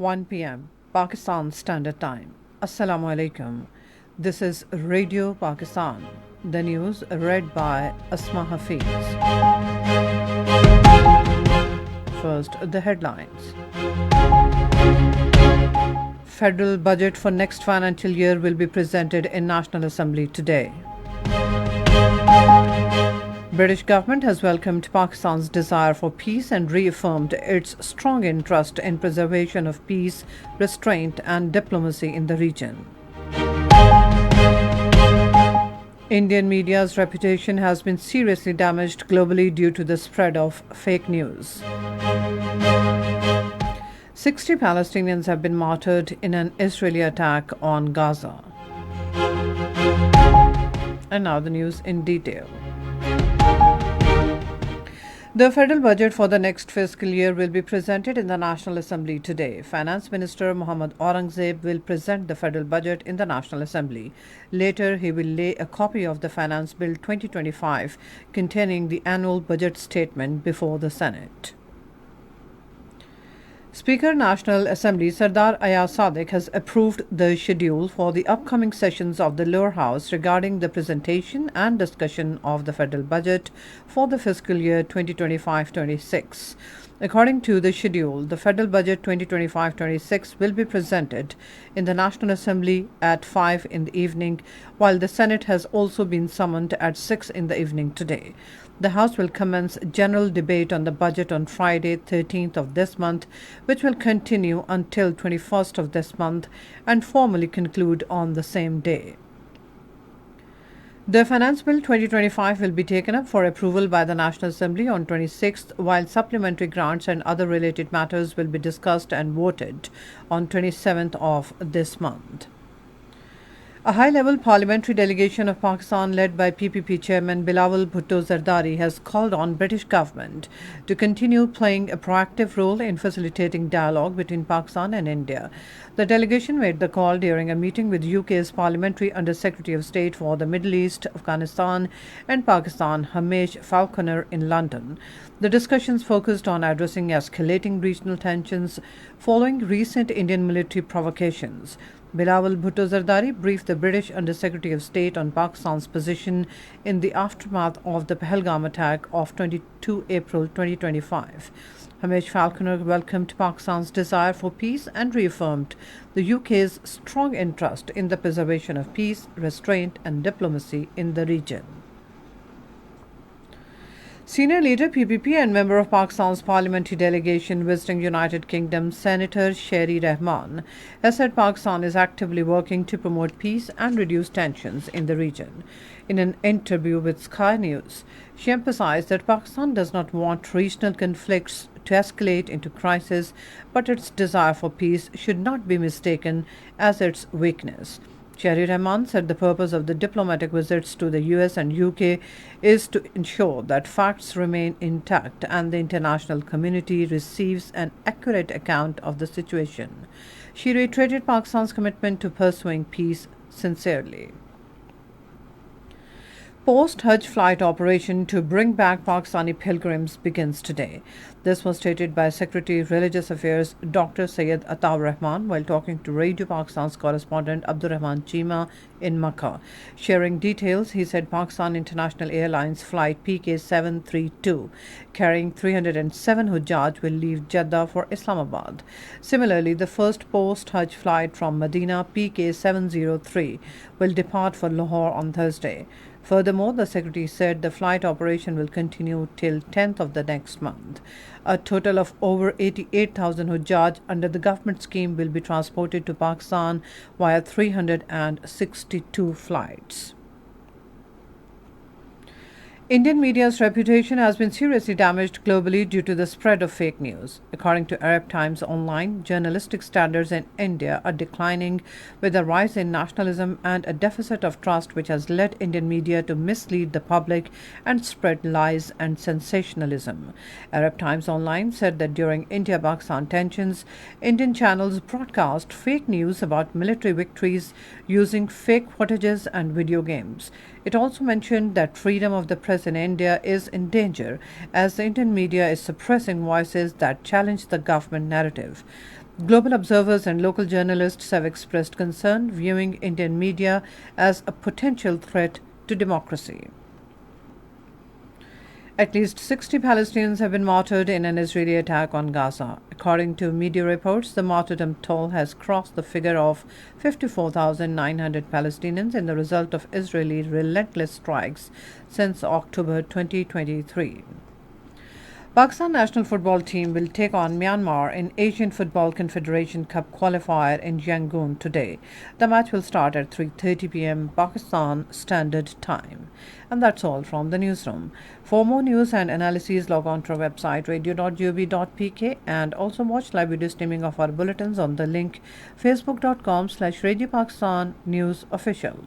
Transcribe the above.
1 p.m. Pakistan Standard Time. Assalamu alaikum. This is Radio Pakistan. The news read by Asma Hafiz. First, the headlines. Federal budget for next financial year will be presented in National Assembly today. British government has welcomed Pakistan's desire for peace and reaffirmed its strong interest in preservation of peace, restraint and diplomacy in the region. Indian media's reputation has been seriously damaged globally due to the spread of fake news. 60 Palestinians have been martyred in an Israeli attack on Gaza. And now the news in detail. The federal budget for the next fiscal year will be presented in the National Assembly today. Finance Minister Mohammad Aurangzeb will present the federal budget in the National Assembly. Later, he will lay a copy of the Finance Bill 2025 containing the annual budget statement before the Senate. Speaker National Assembly Sardar Ayaz Sadiq has approved the schedule for the upcoming sessions of the lower house regarding the presentation and discussion of the federal budget for the fiscal year 2025-26. According to the schedule, the federal budget 2025-26 will be presented in the National Assembly at 5 in the evening, while the Senate has also been summoned at 6 in the evening today. The House will commence general debate on the budget on Friday, 13th of this month, which will continue until 21st of this month and formally conclude on the same day. The Finance Bill 2025 will be taken up for approval by the National Assembly on 26th, while supplementary grants and other related matters will be discussed and voted on 27th of this month. A high-level parliamentary delegation of Pakistan led by PPP chairman Bilawal Bhutto Zardari has called on British government to continue playing a proactive role in facilitating dialogue between Pakistan and India. The delegation made the call during a meeting with UK's Parliamentary Under-Secretary of State for the Middle East, Afghanistan and Pakistan, Hamish Falconer, in London. The discussions focused on addressing escalating regional tensions following recent Indian military provocations. Bilawal Bhutto Zardari briefed the British Under-Secretary of State on Pakistan's position in the aftermath of the Pahalgam attack of 22 April 2025. Hamish Falconer welcomed Pakistan's desire for peace and reaffirmed the UK's strong interest in the preservation of peace, restraint and diplomacy in the region. Senior leader PPP and member of Pakistan's parliamentary delegation visiting United Kingdom, Senator Sherry Rahman, has said Pakistan is actively working to promote peace and reduce tensions in the region. In an interview with Sky News, she emphasized that Pakistan does not want regional conflicts to escalate into crisis, but its desire for peace should not be mistaken as its weakness. Sherry Rahman said the purpose of the diplomatic visits to the US and UK is to ensure that facts remain intact and the international community receives an accurate account of the situation. She reiterated Pakistan's commitment to pursuing peace sincerely. Post-Hajj flight operation to bring back Pakistani pilgrims begins today. This was stated by Secretary of Religious Affairs Dr. Syed Ataur Rahman while talking to Radio Pakistan's correspondent Abdur Rahman Chima in Makkah. Sharing details, he said Pakistan International Airlines flight PK732 carrying 307 Hujjaj will leave Jeddah for Islamabad. Similarly, the first post-Hajj flight from Medina PK703 will depart for Lahore on Thursday. Furthermore, the Secretary said the flight operation will continue till 10th of the next month. A total of over 88,000 Hujjaj under the government scheme will be transported to Pakistan via 362 flights. Indian media's reputation has been seriously damaged globally due to the spread of fake news. According to Arab Times Online, journalistic standards in India are declining with a rise in nationalism and a deficit of trust which has led Indian media to mislead the public and spread lies and sensationalism. Arab Times Online said that during India-Pakistan tensions, Indian channels broadcast fake news about military victories using fake footages and video games. It also mentioned that freedom of the press in India is in danger as the Indian media is suppressing voices that challenge the government narrative. Global observers and local journalists have expressed concern, viewing Indian media as a potential threat to democracy. At least 60 Palestinians have been martyred in an Israeli attack on Gaza. According to media reports, the martyrdom toll has crossed the figure of 54,900 Palestinians in the result of Israeli relentless strikes since October 2023. Pakistan national football team will take on Myanmar in Asian Football Confederation Cup qualifier in Yangon today. The match will start at 3:30 p.m. Pakistan Standard Time. And that's all from the newsroom. For more news and analyses, log on to our website radio.gov.pk and also watch live video streaming of our bulletins on the link facebook.com/Radio Pakistan News Official.